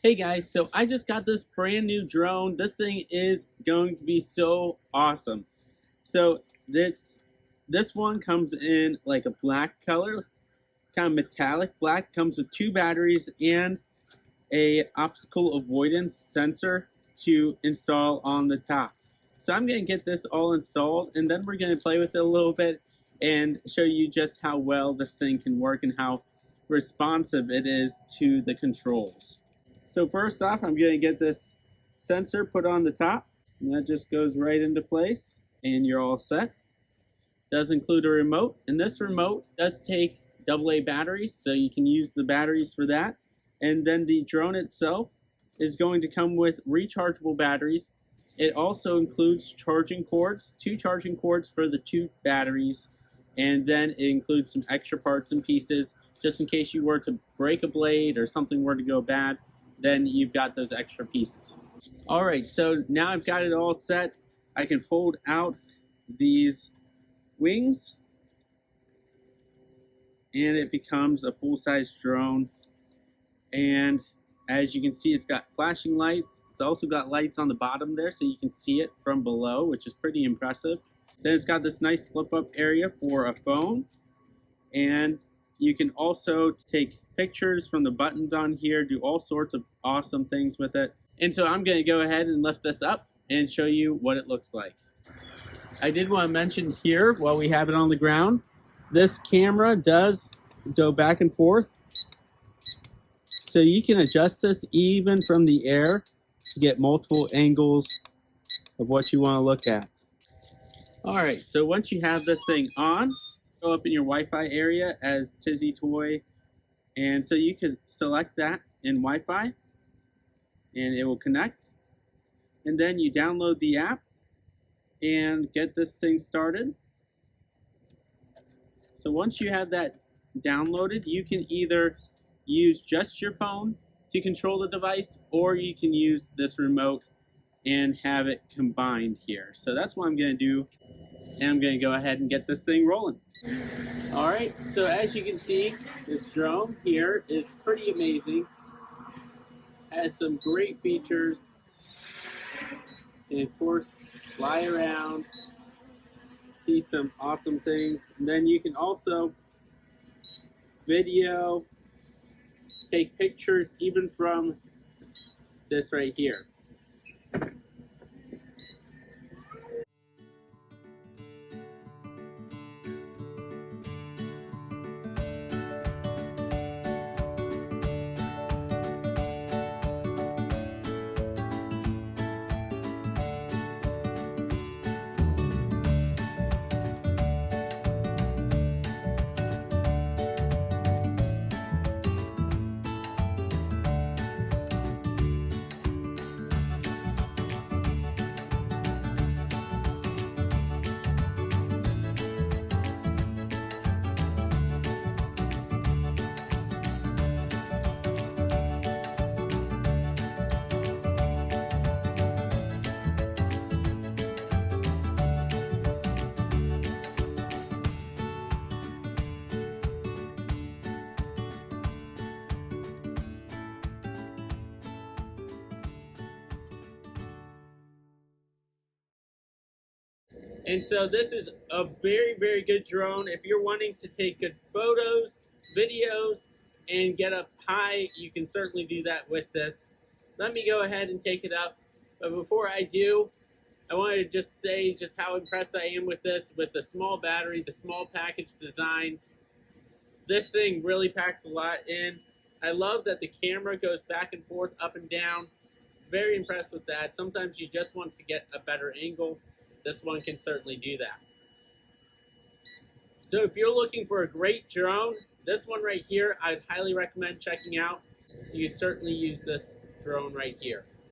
Hey guys, so I just got this brand new drone. This thing is going to be so awesome. So this one comes in like a black color, kind of metallic black. Comes with two batteries and a obstacle avoidance sensor to install on the top. So I'm going to get this all installed, and then we're going to play with it a little bit and show you just how well this thing can work and how responsive it is to the controls. So first off, I'm going to get this sensor put on the top, and that just goes right into place, and you're all set. Does include a remote, and this remote does take AA batteries, so you can use the batteries for that. And then the drone itself is going to come with rechargeable batteries. It also includes charging cords, two charging cords for the two batteries, and then it includes some extra parts and pieces just in case you were to break a blade or something were to go bad. Then you've got those extra pieces. All right, so now I've got it all set. I can fold out these wings and it becomes a full-size drone. And as you can see, it's got flashing lights. It's also got lights on the bottom there so you can see it from below, which is pretty impressive. Then it's got this nice flip-up area for a phone, and you can also take pictures from the buttons on here, do all sorts of awesome things with it. And so I'm going to go ahead and lift this up and show you what it looks like. I did want to mention here, while we have it on the ground, this camera does go back and forth. So you can adjust this even from the air to get multiple angles of what you want to look at. All right, so once you have this thing on, go up in your Wi-Fi area as TizzyToy, and so you can select that in Wi-Fi and it will connect, and then you download the app and get this thing started. So once you have that downloaded, you can either use just your phone to control the device, or you can use this remote and have it combined here. So that's what I'm going to do, and I'm going to go ahead and get this thing rolling. Alright, so as you can see, this drone here is pretty amazing. Has some great features, and of course fly around, see some awesome things. And then you can also video, take pictures even from this right here. And so this is a very, very good drone. If you're wanting to take good photos, videos, and get up high, you can certainly do that with this. Let me go ahead and take it up. But before I do, I wanted to just say just how impressed I am with this, with the small battery, the small package design. This thing really packs a lot in. I love that the camera goes back and forth, up and down. Very impressed with that. Sometimes you just want to get a better angle. This one can certainly do that. So if you're looking for a great drone, this one right here, I'd highly recommend checking out. You could certainly use this drone right here.